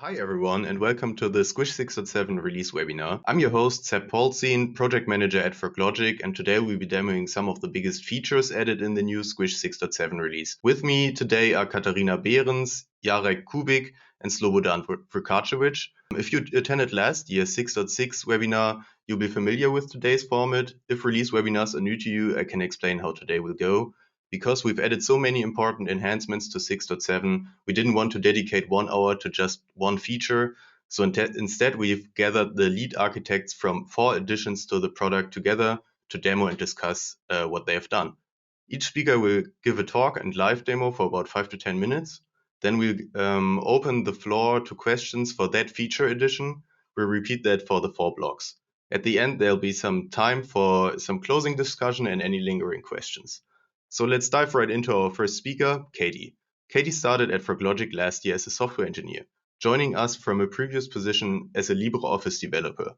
Hi everyone and welcome to the Squish 6.7 release webinar. I'm your host Sepp Paulsen, project manager at Froglogic, and today we'll be demoing some of the biggest features added in the new Squish 6.7 release. With me today are Katarina Behrens, Jarek Kubik and Slobodan Vrkacevic. If you attended last year's 6.6 webinar, you'll be familiar with today's format. If release webinars are new to you, I can explain how today will go. Because we've added so many important enhancements to 6.7, we didn't want to dedicate 1 hour to just one feature. So instead, we've gathered the lead architects from 4 additions to the product together to demo and discuss what they have done. Each speaker will give a talk and live demo for about 5 to 10 minutes. Then we'll open the floor to questions for that feature addition. We'll repeat that for the 4 blocks. At the end, there'll be some time for some closing discussion and any lingering questions. So let's dive right into our first speaker, Katie. Katie started at Froglogic last year as a software engineer, joining us from a previous position as a LibreOffice developer.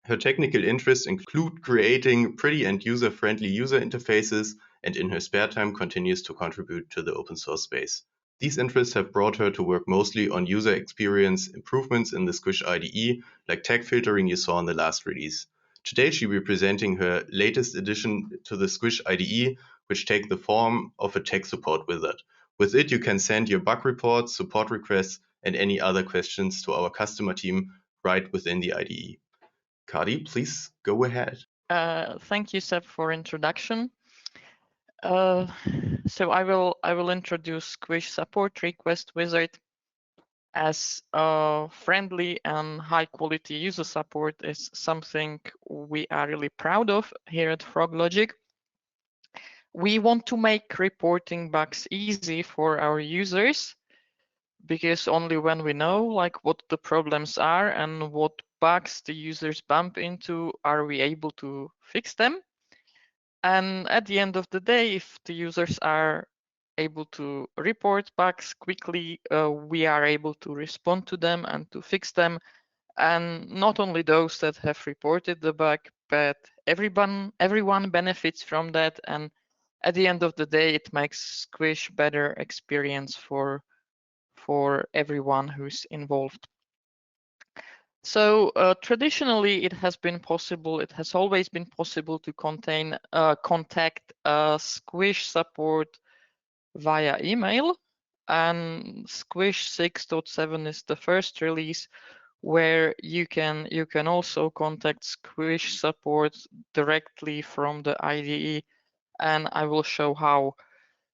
Her technical interests include creating pretty and user-friendly user interfaces, and in her spare time continues to contribute to the open source space. These interests have brought her to work mostly on user experience improvements in the Squish IDE, like tag filtering you saw in the last release. Today she'll be presenting her latest addition to the Squish IDE, which take the form of a tech support wizard. With it, you can send your bug reports, support requests, and any other questions to our customer team right within the IDE. Kadi, please go ahead. Thank you, Seb, for introduction. So I will introduce Squish Support Request Wizard as friendly and high quality user support is something we are really proud of here at Froglogic. We want to make reporting bugs easy for our users because only when we know like what the problems are and what bugs the users bump into are we able to fix them. And at the end of the day, if the users are able to report bugs quickly, we are able to respond to them and to fix them. And not only those that have reported the bug, but everyone benefits from that. And at the end of the day, it makes Squish better experience for everyone who's involved. So traditionally, it has always been possible to contact Squish support via email. And Squish 6.7 is the first release where you can also contact Squish support directly from the IDE, and I will show how.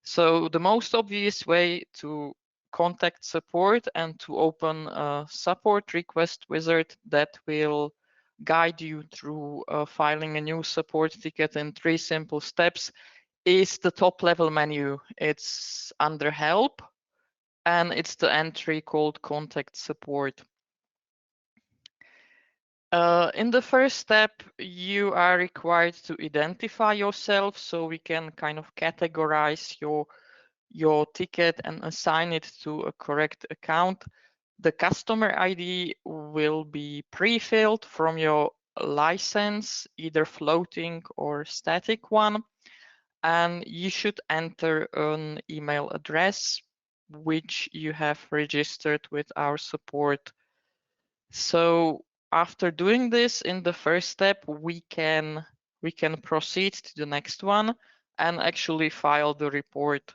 So the most obvious way to contact support and to open a support request wizard that will guide you through filing a new support ticket in 3 simple steps is the top level menu. It's under help and it's the entry called contact support. In the first step, you are required to identify yourself so we can kind of categorize your ticket and assign it to a correct account. The customer ID will be pre-filled from your license, either floating or static one. And you should enter an email address which you have registered with our support. So after doing this in the first step, we can proceed to the next one and actually file the report.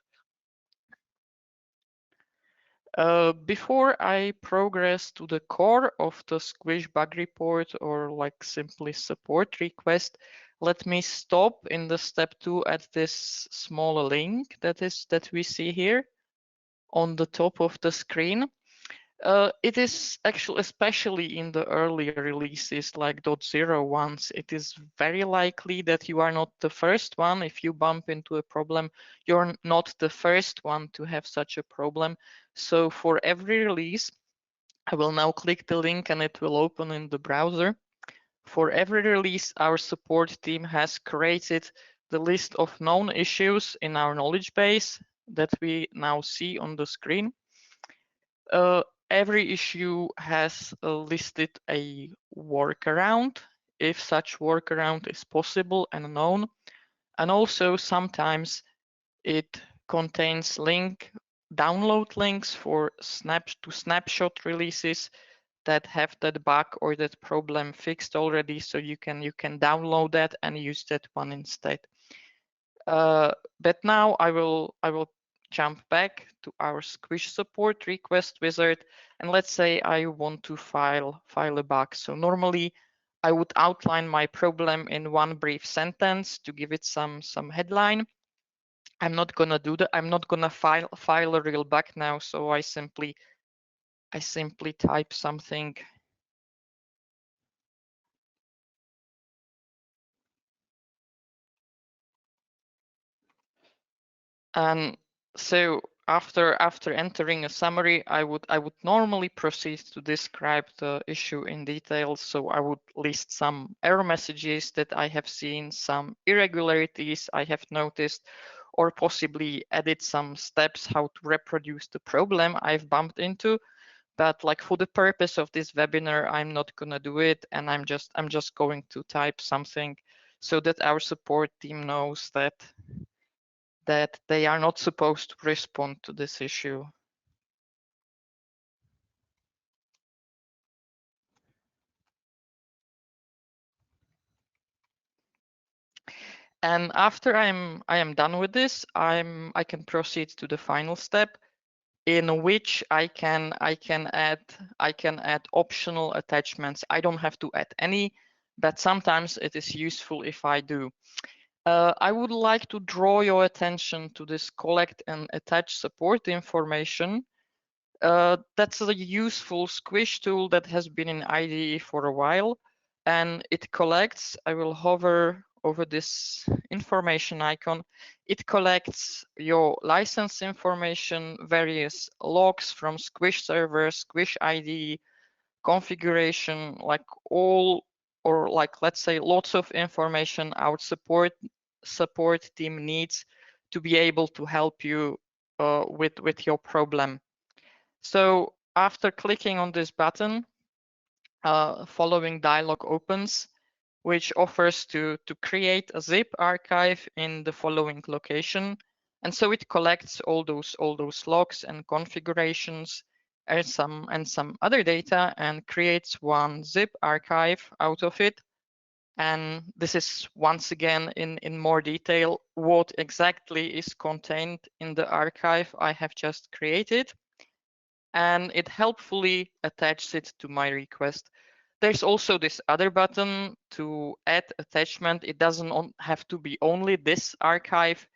Before I progress to the core of the Squish bug report or like simply support request, let me stop in the step 2 at this small link that we see here on the top of the screen. It is actually, especially in the earlier releases like .0 ones, it is very likely that you are not the first one. If you bump into a problem, you're not the first one to have such a problem. So for every release, I will now click the link and it will open in the browser. For every release, our support team has created the list of known issues in our knowledge base that we now see on the screen. Every issue has listed a workaround, if such workaround is possible and known. And also sometimes it contains link download links for snapshot releases that have that bug or that problem fixed already, so you can download that and use that one instead. But now I will jump back to our Squish support request wizard, and let's say I want to file a bug. So normally I would outline my problem in one brief sentence to give it some headline. I'm not gonna do that. I'm not gonna file a real bug now. So I simply type something. And so after entering a summary, I would normally proceed to describe the issue in detail. So I would list some error messages that I have seen, some irregularities I have noticed, or possibly edit some steps how to reproduce the problem I've bumped into. But like for the purpose of this webinar, I'm not gonna do it, and I'm just going to type something so that our support team knows that they are not supposed to respond to this issue. And after I am done with this, I can proceed to the final step, in which I can add optional attachments. I don't have to add any, but sometimes it is useful if I do. I would like to draw your attention to this collect and attach support information. That's a useful Squish tool that has been in IDE for a while, and it collects. I will hover over this information icon. It collects your license information, various logs from Squish server, Squish IDE, configuration, like all, or like let's say lots of information our support team needs to be able to help you with your problem. So after clicking on this button, following dialog opens, which offers to create a zip archive in the following location. And so it collects all those logs and configurations and some other data and creates one zip archive out of it. And this is once again in more detail what exactly is contained in the archive I have just created, and it helpfully attaches it to my request. There's also this other button to add attachment. It doesn't have to be only this archive.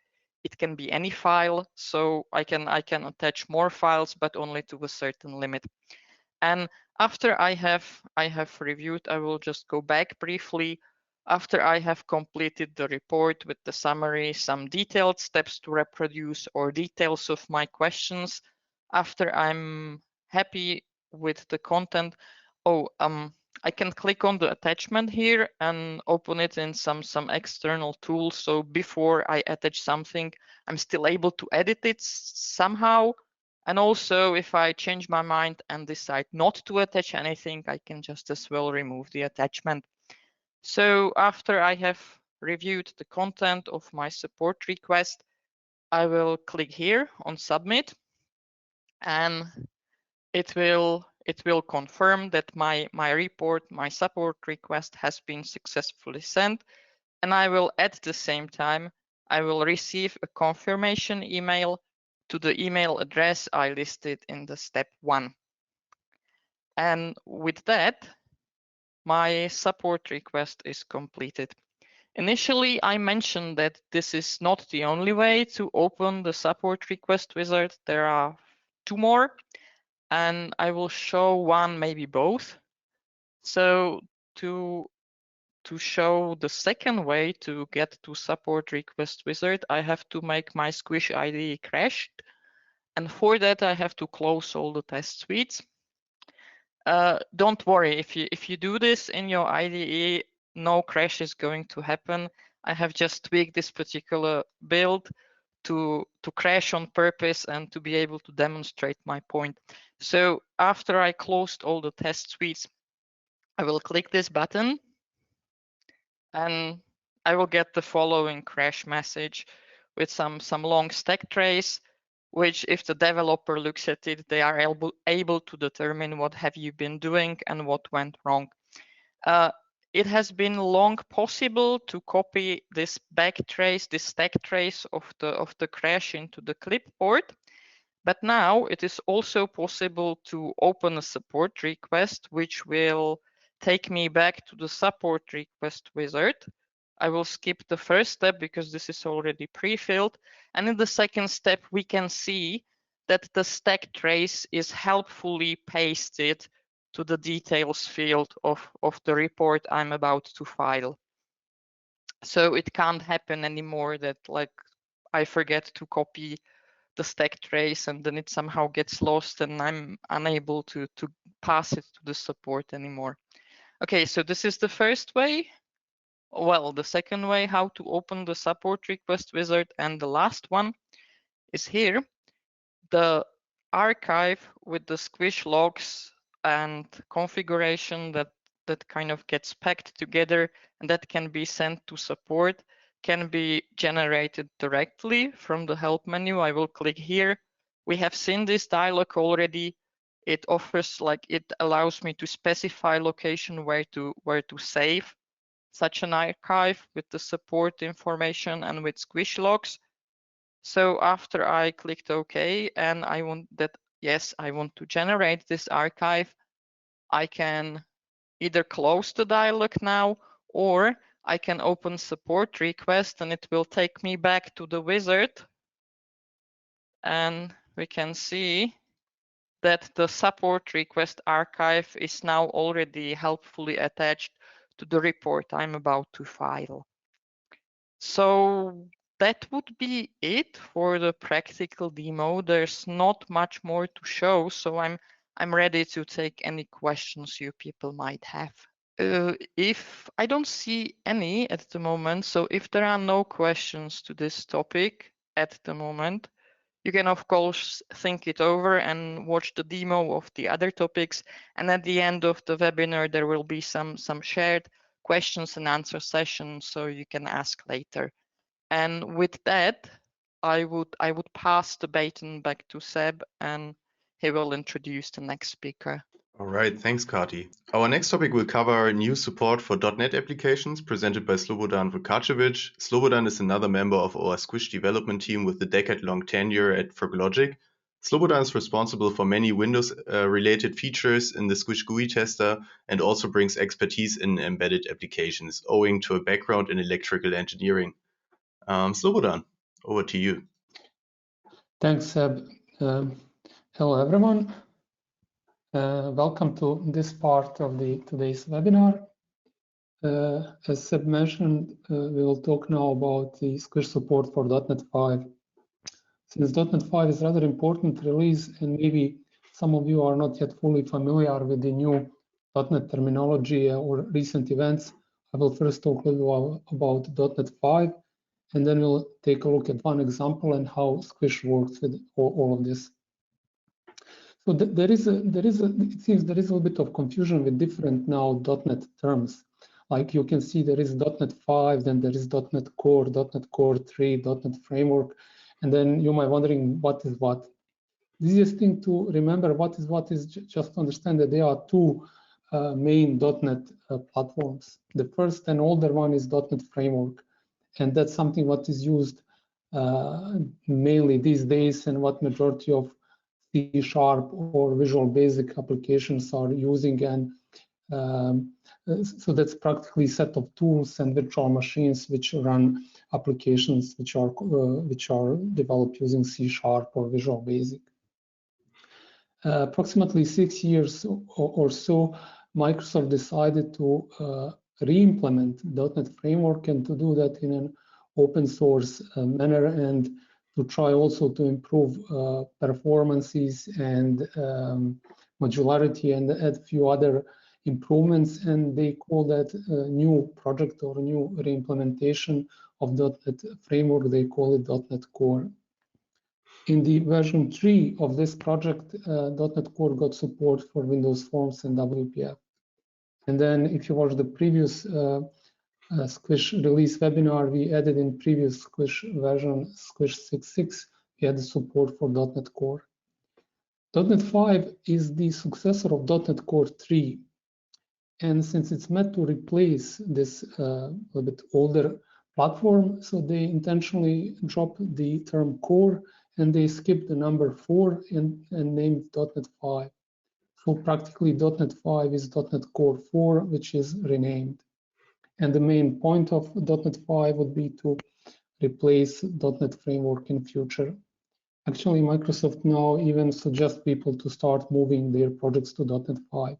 It can be any file. So I can attach more files, but only to a certain limit. And after I have reviewed, I will just go back briefly. After I have completed the report with the summary, some detailed steps to reproduce or details of my questions, after I'm happy with the content, I can click on the attachment here and open it in some external tool. So before I attach something, I'm still able to edit it somehow. And also, if I change my mind and decide not to attach anything, I can just as well remove the attachment. So after I have reviewed the content of my support request, I will click here on submit, and it will confirm that my support request has been successfully sent. And I will, at the same time, I will receive a confirmation email to the email address I listed in the step 1. And with that, my support request is completed. Initially, I mentioned that this is not the only way to open the support request wizard. There are 2 more, and I will show one, maybe both. So to show the second way to get to support request wizard, I have to make my Squish IDE crash. And for that, I have to close all the test suites. Don't worry, if you do this in your IDE, no crash is going to happen. I have just tweaked this particular build to crash on purpose and to be able to demonstrate my point. So after I closed all the test suites, I will click this button and I will get the following crash message with some long stack trace, which if the developer looks at it, they are able to determine what have you been doing and what went wrong. It has been long possible to copy this backtrace, this stack trace of the crash into the clipboard. But now it is also possible to open a support request, which will take me back to the support request wizard. I will skip the first step because this is already pre-filled. And in the second step, we can see that the stack trace is helpfully pasted to the details field of the report I'm about to file. So it can't happen anymore that like I forget to copy the stack trace and then it somehow gets lost and I'm unable to pass it to the support anymore. Okay, so this is the first way. Well, the second way how to open the support request wizard, and the last one is here. The archive with the Squish logs and configuration that kind of gets packed together and that can be sent to support can be generated directly from the help menu. I will click here. We have seen this dialog already. It offers, like, it allows me to specify location where to save such an archive with the support information and with Squish logs. So after I clicked OK and I want that, yes, I want to generate this archive, I can either close the dialog now, or I can open support request and it will take me back to the wizard. And we can see that the support request archive is now already helpfully attached to the report I'm about to file. So that would be it for the practical demo. There's not much more to show, so I'm ready to take any questions you people might have. If I don't see any at the moment, so if there are no questions to this topic at the moment, you can of course think it over and watch the demo of the other topics. And at the end of the webinar, there will be some shared questions and answer sessions, so you can ask later. And with that, I would pass the baton back to Seb, and he will introduce the next speaker. All right, thanks, Kati. Our next topic will cover new support for .NET applications presented by Slobodan Vukacevic. Slobodan is another member of our Squish development team with a decade-long tenure at Froglogic. Slobodan is responsible for many Windows-related features in the Squish GUI tester and also brings expertise in embedded applications, owing to a background in electrical engineering. Slobodan, over to you. Thanks, Seb. Hello, everyone. Welcome to this part of today's webinar. As Seb mentioned, we will talk now about the Squish support for .NET 5. Since .NET 5 is a rather important release, and maybe some of you are not yet fully familiar with the new .NET terminology or recent events, I will first talk a little about .NET 5, and then we'll take a look at one example and how Squish works with all of this. So it seems there is a little bit of confusion with different now .NET terms. Like you can see there is .NET 5, then there is .NET Core, .NET Core 3, .NET Framework, and then you might be wondering what is what. The easiest thing to remember what is just to understand that there are two main .NET platforms. The first and older one is .NET Framework, and that's something what is used mainly these days and what majority of C# or Visual Basic applications are using, and so that's practically a set of tools and virtual machines which run applications which are developed using C# or Visual Basic. Approximately 6 years or so, Microsoft decided to re-implement .NET Framework and to do that in an open source manner, and to try also to improve performances and modularity and add a few other improvements. And they call that a new project or a new re-implementation of .NET Framework. They call it .NET Core. In the version 3 of this project, .NET Core got support for Windows Forms and WPF. And then if you watch the previous Squish release webinar, we added in previous Squish version, Squish 6.6, we had the support for .NET Core. .NET 5 is the successor of .NET Core 3. And since it's meant to replace this a little bit older platform, so they intentionally dropped the term core and they skipped the number 4 and named .NET 5. So practically .NET 5 is .NET Core 4, which is renamed. And the main point of .NET 5 would be to replace .NET Framework in future. Actually, Microsoft now even suggests people to start moving their projects to .NET 5.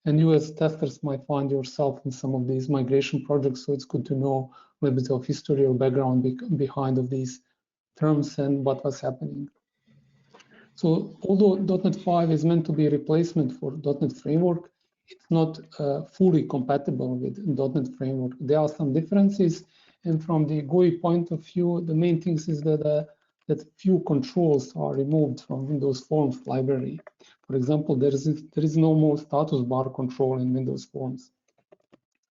And you as testers might find yourself in some of these migration projects, so it's good to know a little bit of history or background behind of these terms and what was happening. So although .NET 5 is meant to be a replacement for .NET Framework, it's not fully compatible with .NET Framework. There are some differences, and from the GUI point of view, the main things is that few controls are removed from Windows Forms library. For example, there is no more status bar control in Windows Forms.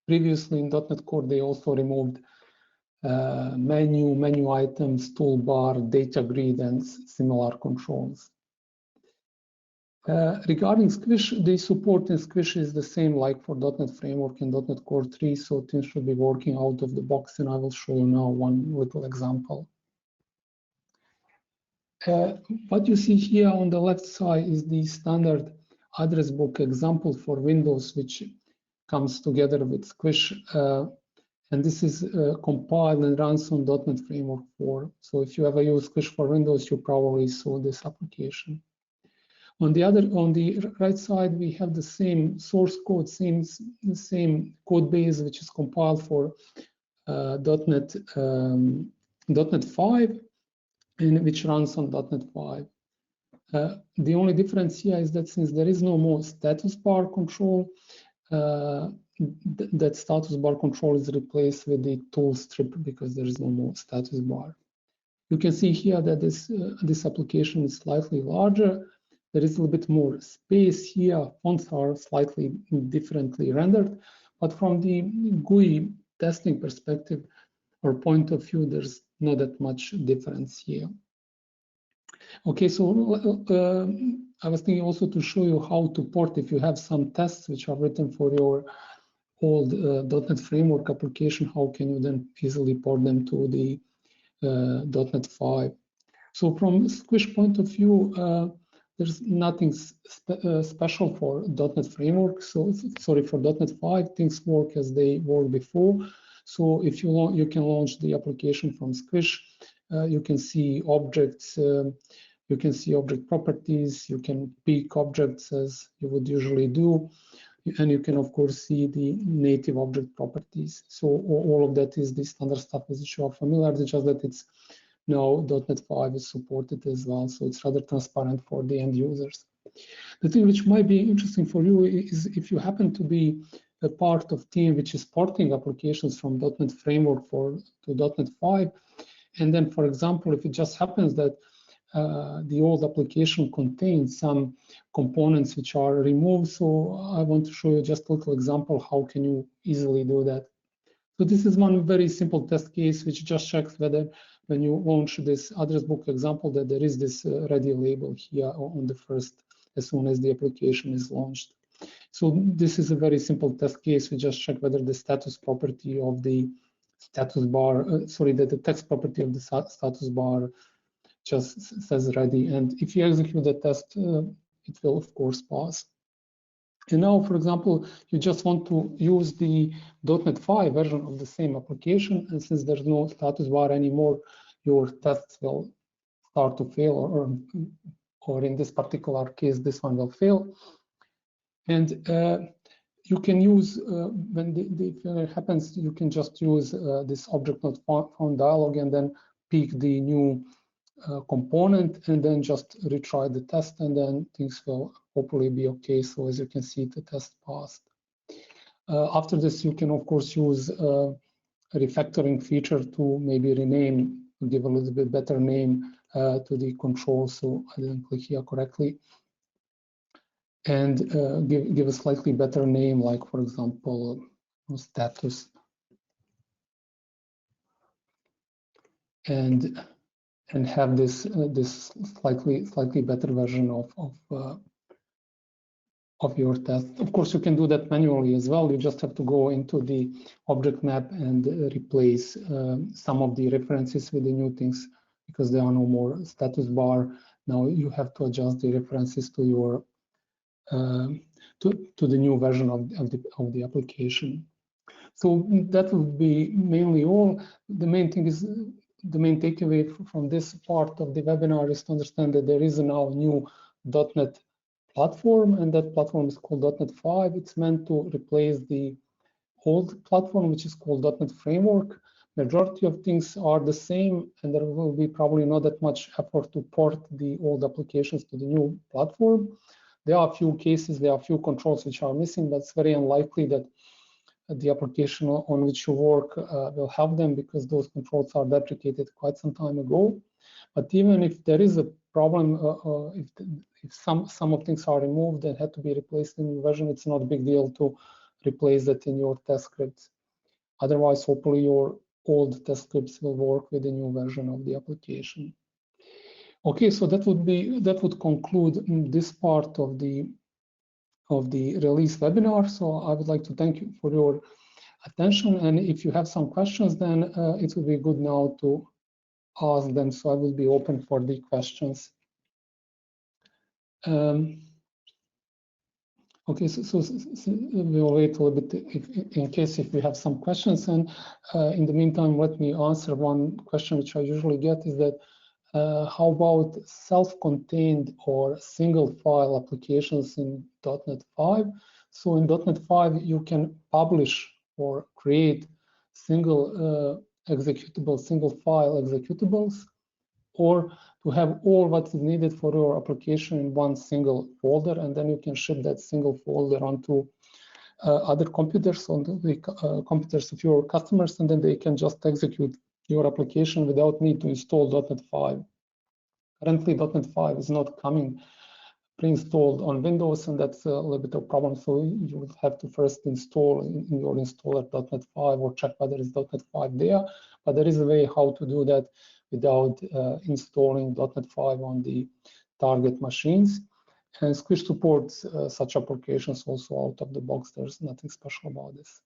Previously in .NET Core, they also removed menu items, toolbar, data grid, and similar controls. Regarding Squish, the support in Squish is the same like for .NET Framework and .NET Core 3, so things should be working out of the box, and I will show you now one little example. What you see here on the left side is the standard address book example for Windows, which comes together with Squish. And this is compiled and runs on .NET Framework 4. So if you ever use Squish for Windows, you probably saw this application. On the right side, we have the same source code, same code base, which is compiled for .NET 5. And which runs on .NET 5. The only difference here is that since there is no more status bar control, that status bar control is replaced with the tool strip because there is no more status bar. You can see here that this application is slightly larger. There is a little bit more space here. Fonts are slightly differently rendered, but from the GUI testing perspective or point of view, there's not that much difference here. Okay, so I was thinking also to show you how to port if you have some tests which are written for your old .NET Framework application, how can you then easily port them to the .NET 5? So from Squish point of view, there's nothing special for .NET Framework. So sorry, for .NET 5, things work as they worked before. So if you can launch the application from Squish, you can see objects, you can see object properties, you can pick objects as you would usually do, and you can of course see the native object properties. So all of that is the standard stuff which you are familiar with, just that it's now .NET 5 is supported as well, so it's rather transparent for the end users. The thing which might be interesting for you is if you happen to be a part of team which is porting applications from .NET Framework to .NET 5, and then, for example, if it just happens that the old application contains some components which are removed, so I want to show you just a little example how can you easily do that. So this is one very simple test case which just checks whether when you launch this address book example that there is this ready label here on the first as soon as the application is launched. So this is a very simple test case. We just check whether the status property of the status bar, that the text property of the status bar just says ready. And if you execute the test, it will of course pass. And now, for example, you just want to use the .NET 5 version of the same application, and since there's no status bar anymore, your tests will start to fail, or in this particular case, this one will fail. And you can use, when the failure happens, you can just use this object not found dialog and then pick the new component and then just retry the test, and then things will hopefully be okay. So as you can see, the test passed. After this, you can of course use a refactoring feature to maybe rename, give a little bit better name to the control. So I didn't click here correctly. And give a slightly better name, like for example, status. And have this slightly better version of your test. Of course, you can do that manually as well. You just have to go into the object map and replace some of the references with the new things, because there are no more status bar. Now you have to adjust the references to your to the new version of the application. So that would be mainly all. The main thing is, the main takeaway from this part of the webinar is to understand that there is now a new .NET platform, and that platform is called .NET 5. It's meant to replace the old platform, which is called .NET Framework. Majority of things are the same, and there will be probably not that much effort to port the old applications to the new platform. There are a few cases, there are a few controls which are missing, but it's very unlikely that the application on which you work will have them, because those controls are deprecated quite some time ago. But even if there is a problem, if some of things are removed and had to be replaced in the version, it's not a big deal to replace that in your test scripts. Otherwise, hopefully your old test scripts will work with the new version of the application. Okay, so that would conclude this part of the release webinar. So I would like to thank you for your attention, and if you have some questions, then it would be good now to ask them. So I will be open for the questions. Okay, so we'll wait a little bit in case if we have some questions. And in the meantime, let me answer one question which I usually get, is that how about self-contained or single file applications in .NET 5? So in .NET 5, you can publish or create single executable, single file executables, or to have all what is needed for your application in one single folder, and then you can ship that single folder onto other computers, on the computers of your customers, and then they can just execute your application without need to install .NET 5. Currently, .NET 5 is not coming pre-installed on Windows, and that's a little bit of a problem. So you would have to first install in your installer .NET 5, or check whether it's .NET 5 there. But there is a way how to do that without installing .NET 5 on the target machines. And Squish supports such applications also out of the box. There's nothing special about this.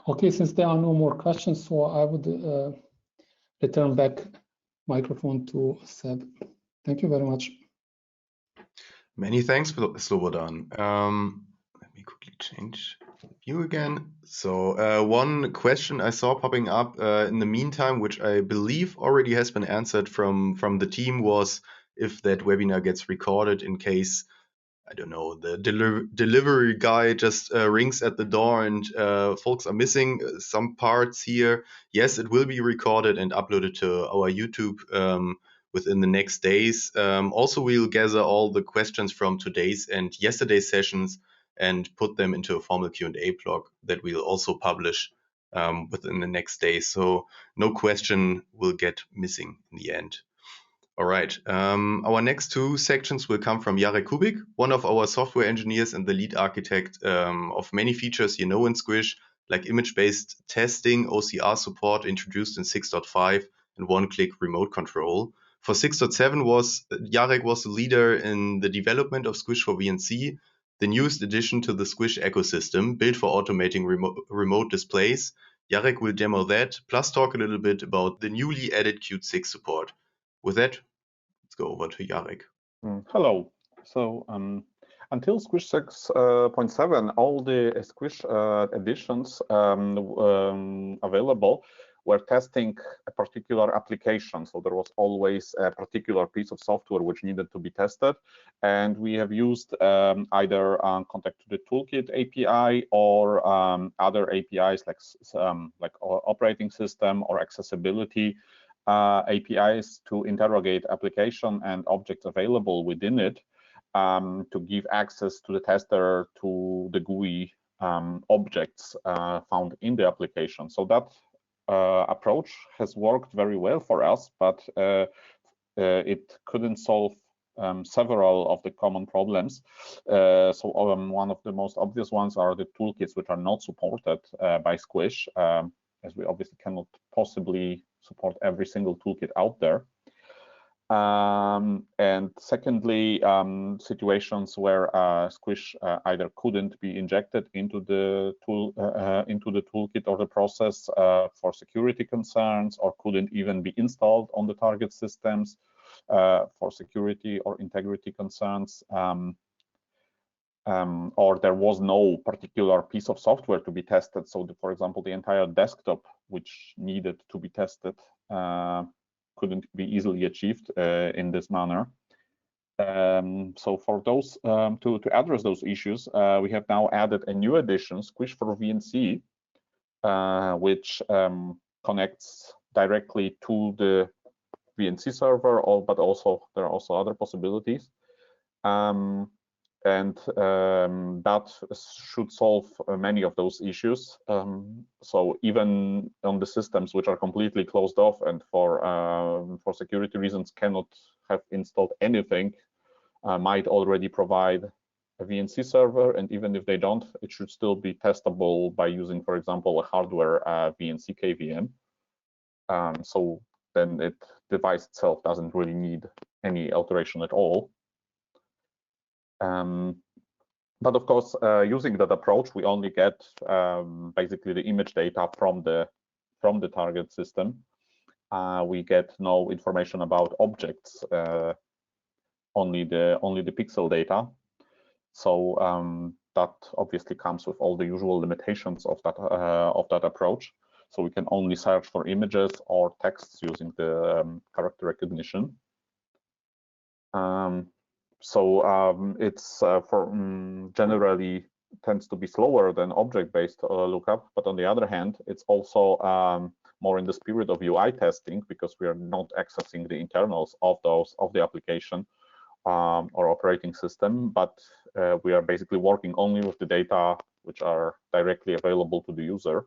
Okay, since there are no more questions, so I would return back microphone to Seb. Thank you very much. Many thanks, Slobodan. Let me quickly change view again. So one question I saw popping up in the meantime, which I believe already has been answered from the team, was if that webinar gets recorded in case, I don't know, the delivery guy just rings at the door and folks are missing some parts here. Yes, it will be recorded and uploaded to our YouTube within the next days. Also, we'll gather all the questions from today's and yesterday's sessions and put them into a formal Q&A blog that we'll also publish within the next day. So no question will get missing in the end. All right. Our next two sections will come from Jarek Kubik, one of our software engineers and the lead architect of many features you know in Squish, like image-based testing, OCR support introduced in 6.5, and one-click remote control. For 6.7, Jarek was the leader in the development of Squish for VNC, the newest addition to the Squish ecosystem, built for automating remote displays. Jarek will demo that, plus talk a little bit about the newly added Qt 6 support. With that, let's go over to Jarek. Hello. So until Squish 6.7, all the Squish editions available were testing a particular application. So there was always a particular piece of software which needed to be tested. And we have used either Contact to the Toolkit API or other APIs like operating system or accessibility APIs to interrogate application and objects available within it to give access to the tester to the GUI objects found in the application. So that approach has worked very well for us, but it couldn't solve several of the common problems. So one of the most obvious ones are the toolkits which are not supported by Squish, as we obviously cannot possibly support every single toolkit out there. And secondly, situations where Squish either couldn't be injected into the toolkit or the process for security concerns, or couldn't even be installed on the target systems for security or integrity concerns, or there was no particular piece of software to be tested. So, for example, the entire desktop, which needed to be tested, couldn't be easily achieved in this manner. So for those to address those issues, we have now added a new addition, Squish for VNC, which connects directly to the VNC server, but also there are also other possibilities. That should solve many of those issues. So even on the systems which are completely closed off and for security reasons cannot have installed anything, might already provide a VNC server, and even if they don't, it should still be testable by using, for example, a hardware VNC KVM. So then the device itself doesn't really need any alteration at all. But of course, using that approach, we only get basically the image data from the target system. We get no information about objects, only the pixel data. So that obviously comes with all the usual limitations of that approach. So we can only search for images or texts using the character recognition. It's generally tends to be slower than object-based lookup, but on the other hand, it's also more in the spirit of UI testing, because we are not accessing the internals of the application or operating system, but we are basically working only with the data which are directly available to the user.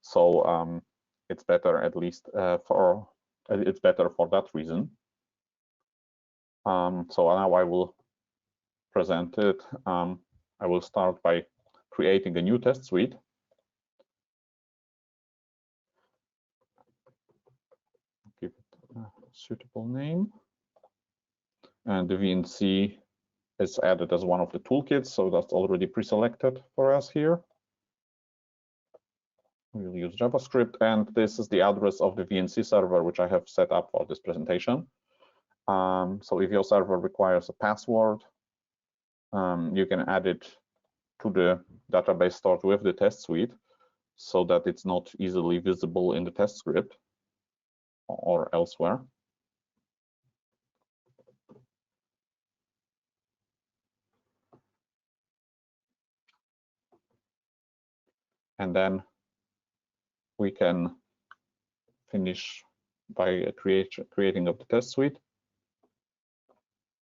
So it's better, at least for that reason. So now I will present it. I will start by creating a new test suite. Give it a suitable name. And the VNC is added as one of the toolkits, so that's already pre-selected for us here. We'll use JavaScript, and this is the address of the VNC server, which I have set up for this presentation. So if your server requires a password, you can add it to the database stored with the test suite, so that it's not easily visible in the test script or elsewhere. And then we can finish by creating of the test suite.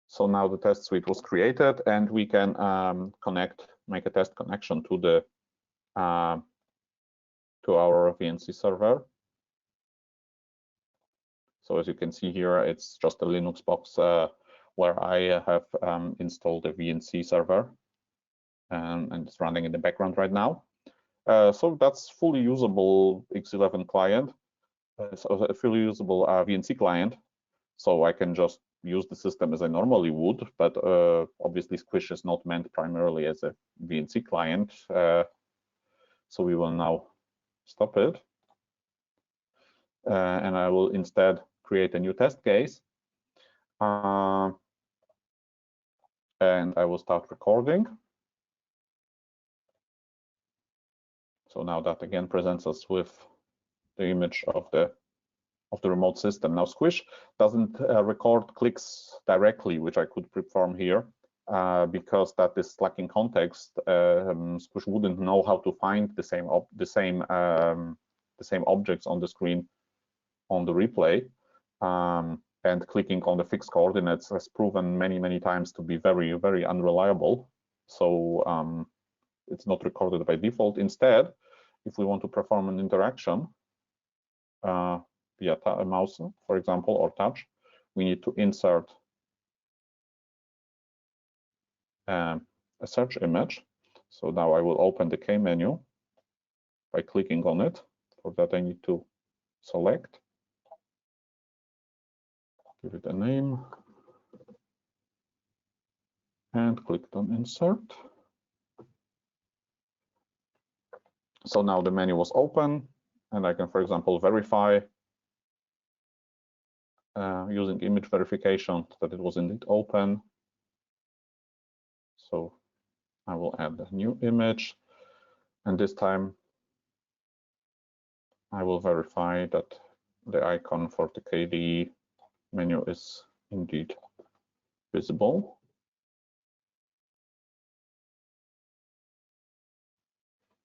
So now the test suite was created, and we can make a test connection to our VNC server. So as you can see here, it's just a Linux box where I have installed a VNC server, and it's running in the background right now. So that's fully usable X11 client, so a fully usable VNC client. So I can just use the system as I normally would, but obviously Squish is not meant primarily as a VNC client. So we will now stop it. And I will instead create a new test case. And I will start recording. So now that again presents us with the image of the remote system. Now Squish doesn't record clicks directly, which I could perform here, because that is lacking context. Squish wouldn't know how to find the same objects on the screen on the replay, and clicking on the fixed coordinates has proven many times to be very, very unreliable. So it's not recorded by default. Instead, if we want to perform an interaction via a mouse, for example, or touch, we need to insert a search image. So now I will open the K menu by clicking on it. For that, I need to select give it a name, and clicked on insert. So now the menu was open, and I can, for example, verify using image verification that it was indeed open. So I will add a new image, and this time I will verify that the icon for the KDE menu is indeed visible.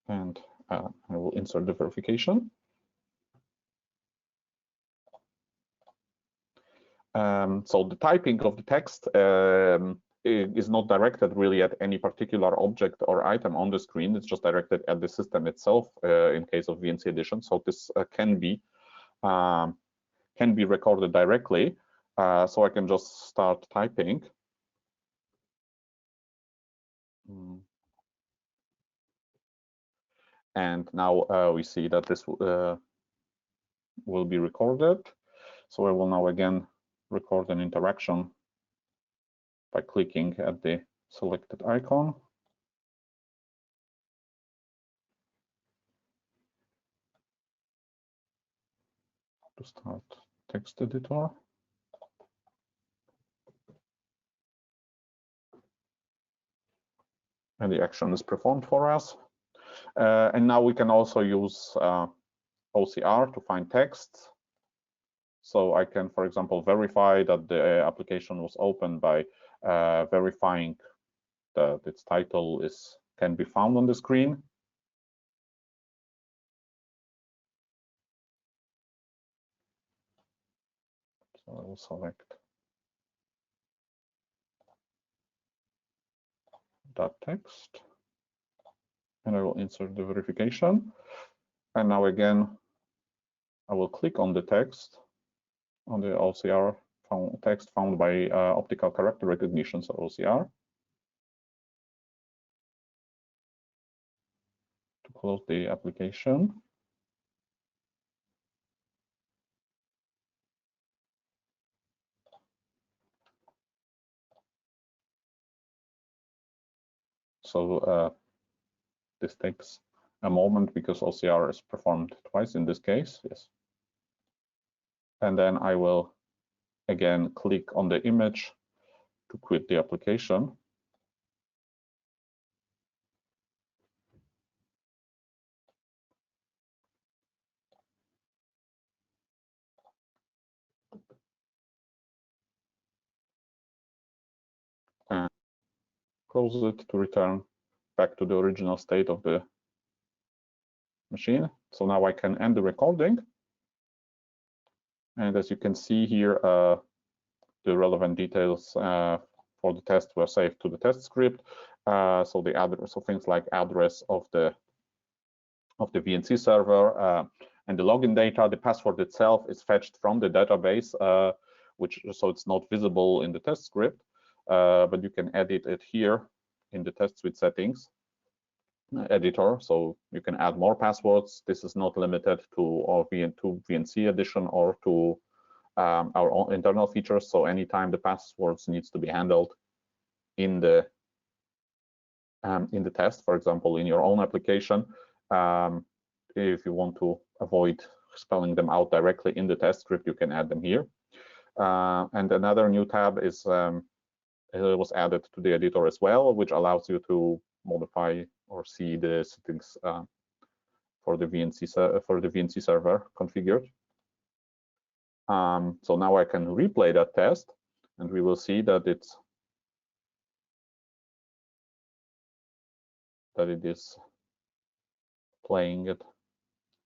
And I will insert the verification. So the typing of the text is not directed really at any particular object or item on the screen. It's just directed at the system itself in case of VNC edition. So this can be recorded directly. So I can just start typing. And now we see that this will be recorded. So I will now again record an interaction by clicking at the selected icon. To start text editor. And the action is performed for us. And now we can also use OCR to find text. So I can, for example, verify that the application was opened by verifying that its title can be found on the screen. So I will select that text, and I will insert the verification. And now again, I will click on the text, on the OCR text found by optical character recognition, so OCR, to close the application. So this takes a moment because OCR is performed twice in this case. Yes. And then I will again click on the image to quit the application. And close it to return back to the original state of the machine. So now I can end the recording. And as you can see here, the relevant details for the test were saved to the test script. So the address, so things like address of the VNC server and the login data. The password itself is fetched from the database, so it's not visible in the test script, but you can edit it here in the test suite settings editor. So you can add more passwords. This is not limited to VNC edition or to our own internal features. So anytime the passwords needs to be handled in the test, for example, in your own application, if you want to avoid spelling them out directly in the test script, you can add them here. And another new tab is it was added to the editor as well, which allows you to modify or see the settings for the VNC server configured. So now I can replay that test, and we will see that it is playing it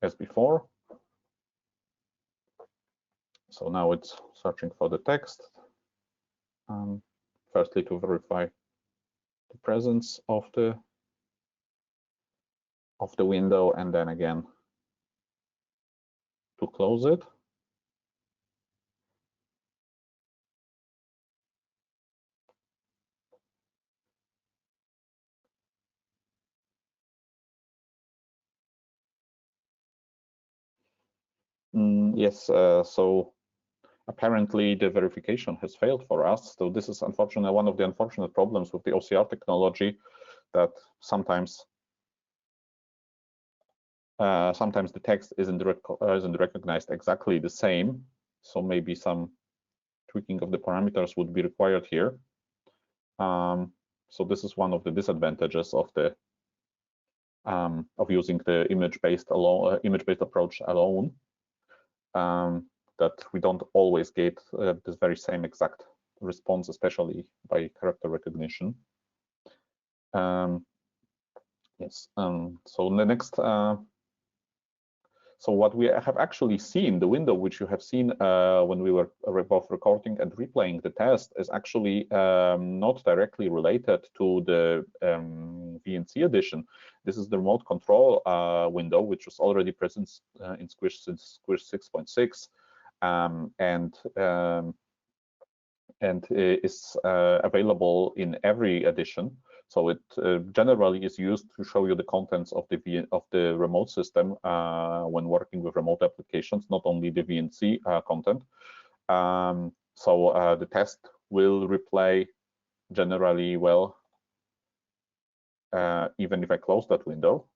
as before. So now it's searching for the text, firstly to verify the presence of the window, and then again to close it. Yes, so apparently the verification has failed for us. So this is unfortunately one of the unfortunate problems with the OCR technology, that sometimes the text isn't recognized exactly the same. So maybe some tweaking of the parameters would be required here. So this is one of the disadvantages of the of using the image-based approach alone. That we don't always get this very same exact response, especially by character recognition. Yes. So the next. So what we have actually seen, the window which you have seen when we were both recording and replaying the test, is actually not directly related to the VNC edition. This is the remote control window, which was already present in Squish since Squish 6.6, and is available in every edition. So it generally is used to show you the contents of the remote system when working with remote applications, not only the VNC content. So the test will replay generally well, even if I close that window.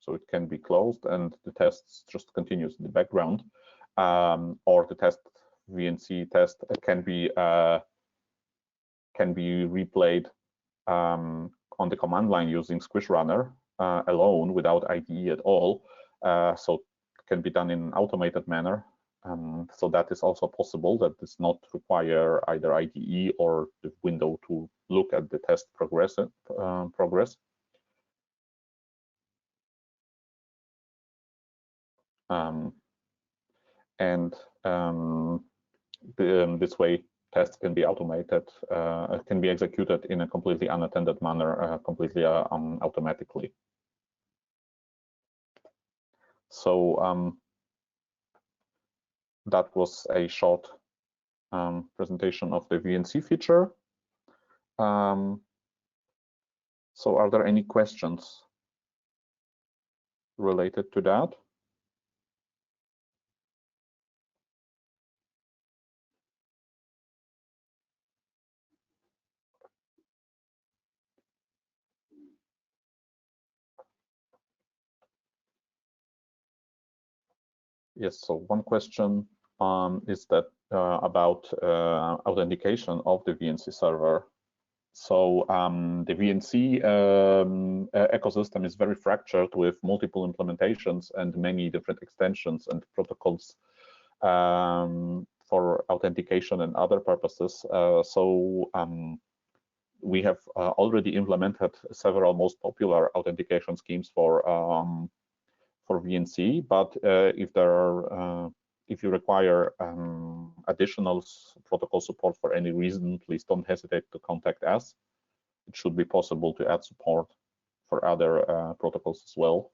So it can be closed and the test just continues in the background, or the test VNC test can be replayed on the command line using Squish Runner alone without IDE at all. So it can be done in an automated manner. So that is also possible. That does not require either IDE or the window to look at the test progress. This way, tests can be automated, can be executed in a completely unattended manner, completely automatically. So that was a short presentation of the VNC feature. So are there any questions related to that? Yes, so one question is that about authentication of the VNC server. So the VNC ecosystem is very fractured with multiple implementations and many different extensions and protocols for authentication and other purposes. We have already implemented several most popular authentication schemes for VNC, but if you require additional protocol support for any reason, please don't hesitate to contact us. It should be possible to add support for other protocols as well.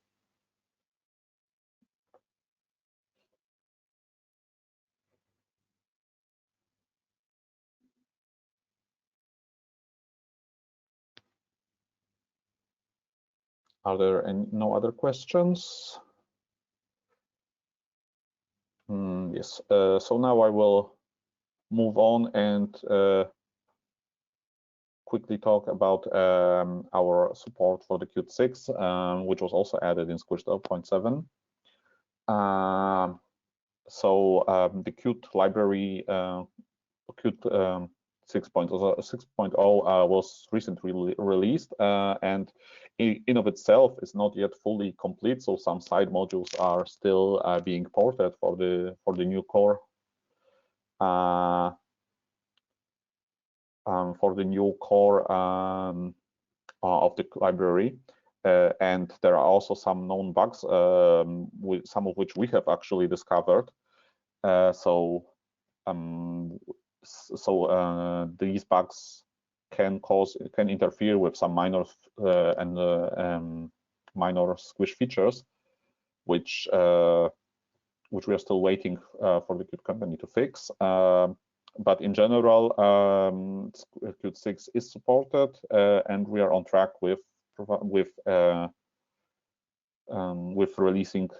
Are there no other questions? Yes. So now I will move on and quickly talk about our support for the Qt 6, which was also added in Squish 7.7. The Qt library, Qt 6.0 was recently released, and in of itself is not yet fully complete. So some side modules are still being ported for the new core. For the new core of the library, and there are also some known bugs, some of which we have actually discovered. These bugs can interfere with some minor minor Squish features, which we are still waiting for the Qt company to fix. But in general, Qt 6 is supported, and we are on track with releasing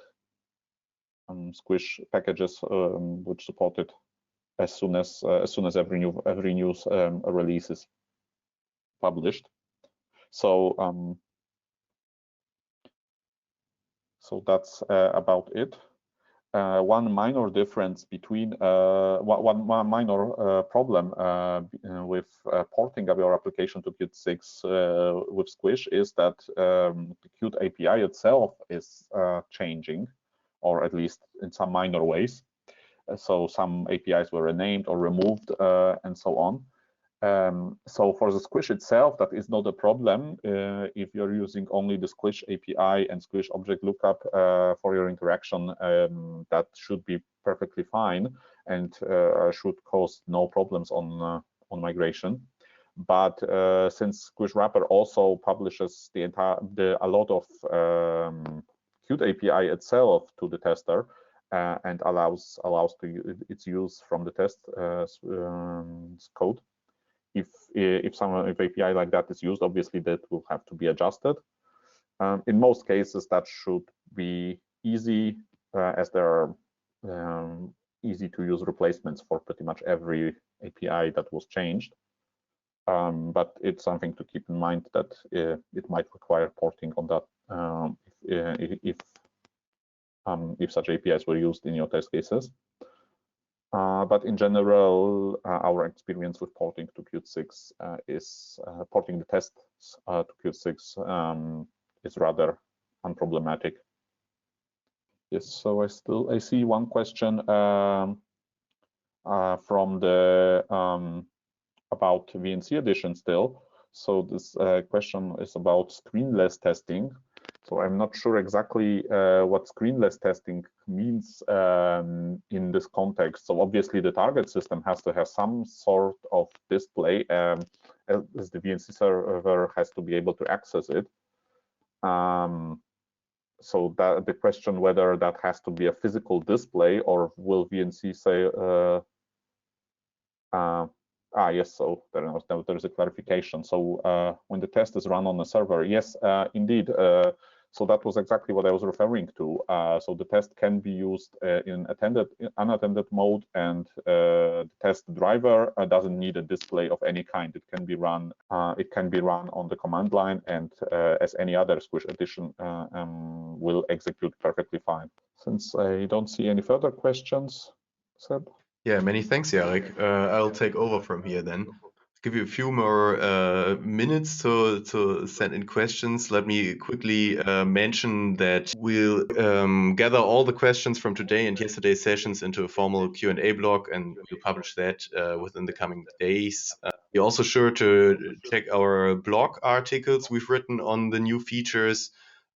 Squish packages which supported as soon as every new release is published. So so that's about it. One minor difference between one minor problem with porting of your application to Qt 6 with Squish is that the Qt API itself is changing, or at least in some minor ways. So some APIs were renamed or removed and so on. So for the Squish itself, that is not a problem if you're using only the Squish API and Squish object lookup for your interaction. That should be perfectly fine and should cause no problems on migration. But since Squish wrapper also publishes a lot of Qt API itself to the tester and allows its use from the test code. If API like that is used, obviously that will have to be adjusted. In most cases, that should be easy, as there are easy to use replacements for pretty much every API that was changed. But it's something to keep in mind that it might require porting on that if such APIs were used in your test cases. But in general, our experience with porting to Qt 6 is porting the tests to Qt 6 is rather unproblematic. Yes, so I see one question from the about VNC edition still. So this question is about screenless testing. So I'm not sure exactly what screenless testing means in this context. So obviously the target system has to have some sort of display, as the VNC server has to be able to access it. So that the question whether that has to be a physical display, or will VNC say yes, so there's a clarification. So when the test is run on the server, yes, indeed. So that was exactly what I was referring to. So the test can be used in unattended mode, and the test driver doesn't need a display of any kind. It can be run. It can be run on the command line, and as any other Squish edition will execute perfectly fine. Since I don't see any further questions, Seb. Yeah, many thanks, Jarek. I'll take over from here then. Give you a few more minutes to send in questions. Let me quickly mention that we'll gather all the questions from today and yesterday's sessions into a formal Q&A blog, and we'll publish that within the coming days. Be also sure to check our blog articles we've written on the new features.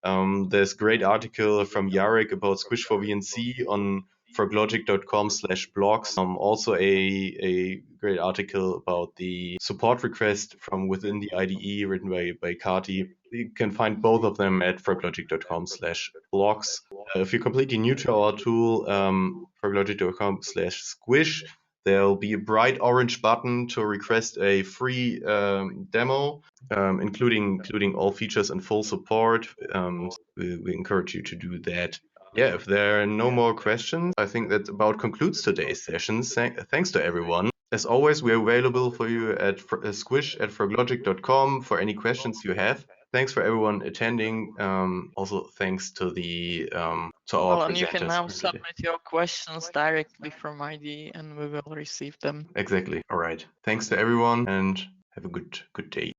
There's a great article from Jarek about Squish for VNC on froglogic.com/blogs. Also a great article about the support request from within the IDE written by Kati. You can find both of them at froglogic.com/blogs. If you're completely new to our tool, froglogic.com/squish, there'll be a bright orange button to request a free demo, including all features and full support. We encourage you to do that. Yeah, if there are no more questions, I think that about concludes today's session. Thanks to everyone. As always, we're available for you at squish@froglogic.com for any questions you have. Thanks for everyone attending. Also, thanks to the to our presenters. And you can now submit your questions directly from IDE, and we will receive them. Exactly. All right. Thanks to everyone, and have a good day.